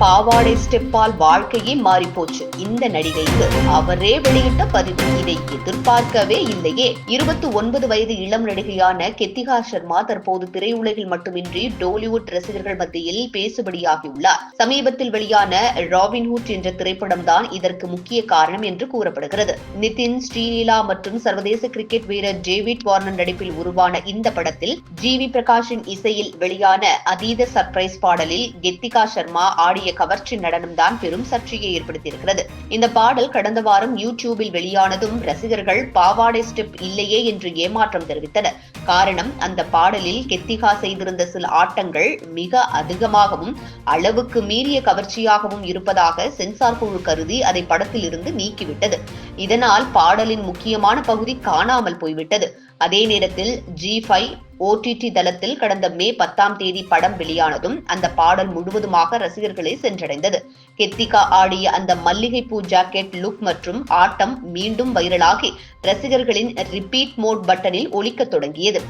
பாவாடை ஸ்டெப்பால் வாழ்க்கையே மாறிப்போச்சு இந்த நடிகைக்கு அவரே வெளியிட்ட பதிவு. இதை எதிர்பார்க்கவே இல்லையே. 29 வயது இளம் நடிகையான கெத்திகா சர்மா தற்போது திரையுலகில் மட்டுமின்றி டோலிவுட் ரசிகர்கள் மத்தியில் பேசுபடியாகியுள்ளார். சமீபத்தில் வெளியான ராபின்ஹுட் என்ற திரைப்படம் தான் இதற்கு முக்கிய காரணம் என்று கூறப்படுகிறது. நிதின், ஸ்ரீலீலா மற்றும் சர்வதேச கிரிக்கெட் வீரர் டேவிட் வார்னர் நடிப்பில் உருவான இந்த படத்தில் ஜி.வி. பிரகாஷின் இசையில் வெளியான அதீத சர்ப்ரைஸ் பாடலில் கெத்திகா சர்மா ஆடிய கவர்ச்சி நடனம் தான் பெரும் சர்ச்சையை ஏற்படுத்தியிருக்கிறது. இந்த பாடல் கடந்த வாரம் யூடியூபில் வெளியானதும் ரசிகர்கள் பாவாடை ஸ்டெப் இல்லையே என்று ஏமாற்றம் தெரிவித்தனர். காரணம், அந்த பாடலில் கெத்திகா செய்திருந்த சில ஆட்டங்கள் மிக அதிகமாகவும் அளவுக்கு மீறிய கவர்ச்சியாகவும் இருப்பதாக சென்சார் குழு கருதி அதை படத்தில் இருந்து நீக்கிவிட்டது. இதனால் பாடலின் முக்கியமான பகுதி காணாமல் போய்விட்டது. அதே நேரத்தில் G5 OTT தளத்தில் கடந்த மே 10 படம் வெளியானதும் அந்த பாடல் முழுவதுமாக ரசிகர்களை சென்றடைந்தது. கெத்திகா ஆடிய அந்த மல்லிகைப்பூ ஜாக்கெட் லுக் மற்றும் ஆட்டம் மீண்டும் வைரலாகி ரசிகர்களின் ரிப்பீட் மோட் பட்டனில் ஒலிக்க தொடங்கியது.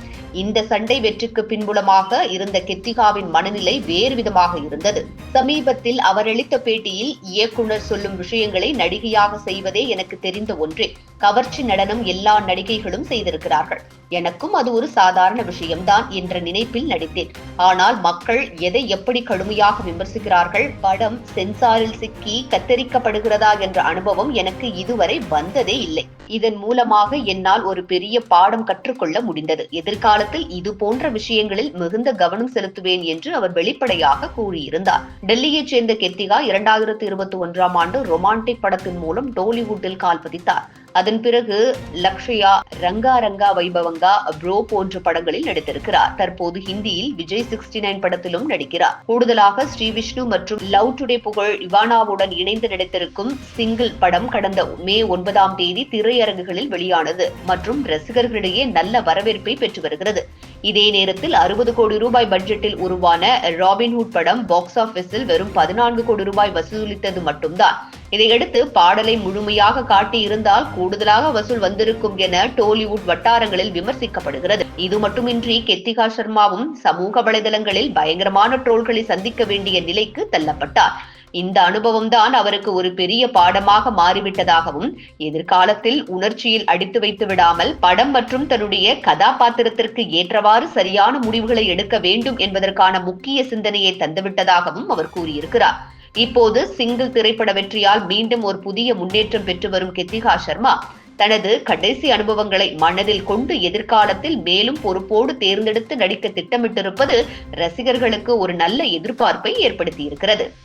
இந்த சண்டை வெற்றிக்கு பின்புலமாக இருந்த கெத்திகாவின் மனநிலை வேறு விதமாக இருந்தது. சமீபத்தில் அவர் அளித்த பேட்டியில், இயக்குனர் சொல்லும் விஷயங்களை நடிகையாக செய்வதே எனக்கு தெரிந்த ஒன்றே. கவர்ச்சி நடனம் எல்லா நடிகைகளும் செய்திருக்கிறார்கள். எனக்கும் அது ஒரு சாதாரண விஷயம்தான் என்ற நினைப்பில் நடித்தேன். ஆனால் மக்கள் எதை எப்படி கடுமையாக விமர்சிக்கிறார்கள், படம் சென்சாரில் சிக்கி கத்தரிக்கப்படுகிறதா என்ற அனுபவம் எனக்கு இதுவரை வந்ததே இல்லை. இதன் மூலமாக என்னால் ஒரு பெரிய பாடம் கற்றுக்கொள்ள முடிந்தது. எதிர்காலத்தில் இது போன்ற விஷயங்களில் மிகுந்த கவனம் செலுத்துவேன் என்று அவர் வெளிப்படையாக கூறியிருந்தார். டெல்லியைச் சேர்ந்த கெத்திகா 2021 ஆண்டு ரொமான்டிக் படத்தின் மூலம் டோலிவுட்டில் கால் பதித்தார். அதன் பிறகு லக்ஷயா, ரங்கா ரங்கா வைபவங்கா, ப்ரோ போன்ற படங்களில் நடித்திருக்கிறார். தற்போது ஹிந்தியில் விஜய் 69 படத்திலும் நடிக்கிறார். கூடுதலாக ஸ்ரீவிஷ்ணு மற்றும் லவ் டுடே புகழ் இவானாவுடன் இணைந்து நடித்திருக்கும் சிங்கிள் படம் கடந்த மே 9 திரையரங்குகளில் வெளியானது மற்றும் ரசிகர்களிடையே நல்ல வரவேற்பை பெற்று வருகிறது. இதே நேரத்தில் 60 கோடி ரூபாய் பட்ஜெட்டில் உருவான ராபின்ஹுட் படம் பாக்ஸ் ஆபீஸில் வெறும் 14 கோடி ரூபாய் வசூலித்தது மட்டும்தான். இதையடுத்து பாடலை முழுமையாக காட்டியிருந்தால் கூடுதலாக வசூல் வந்திருக்கும் என டோலிவுட் வட்டாரங்களில் விமர்சிக்கப்படுகிறது. இது மட்டுமின்றி கெத்திகா சர்மாவும் சமூக வலைதளங்களில் பயங்கரமான ட்ரோல்களை சந்திக்க வேண்டிய நிலைக்கு தள்ளப்பட்டார். இந்த அனுபவம் தான் அவருக்கு ஒரு பெரிய பாடமாக மாறிவிட்டதாகவும், எதிர்காலத்தில் உணர்ச்சியில் அடித்து வைத்து விடாமல் படம் மற்றும் தன்னுடைய கதாபாத்திரத்திற்கு ஏற்றவாறு சரியான முடிவுகளை எடுக்க வேண்டும் என்பதற்கான முக்கிய சிந்தனையை தந்துவிட்டதாகவும் அவர் கூறியிருக்கிறார். இப்போது சிங்கிள் திரைப்பட வெற்றியால் மீண்டும் ஒரு புதிய முன்னேற்றம் பெற்று வரும் கெத்திகா சர்மா தனது கடைசி அனுபவங்களை மனதில் கொண்டு எதிர்காலத்தில் மேலும் பொறுப்போடு தேர்ந்தெடுத்து நடிக்க திட்டமிட்டிருப்பது ரசிகர்களுக்கு ஒரு நல்ல எதிர்பார்ப்பை ஏற்படுத்தியிருக்கிறது.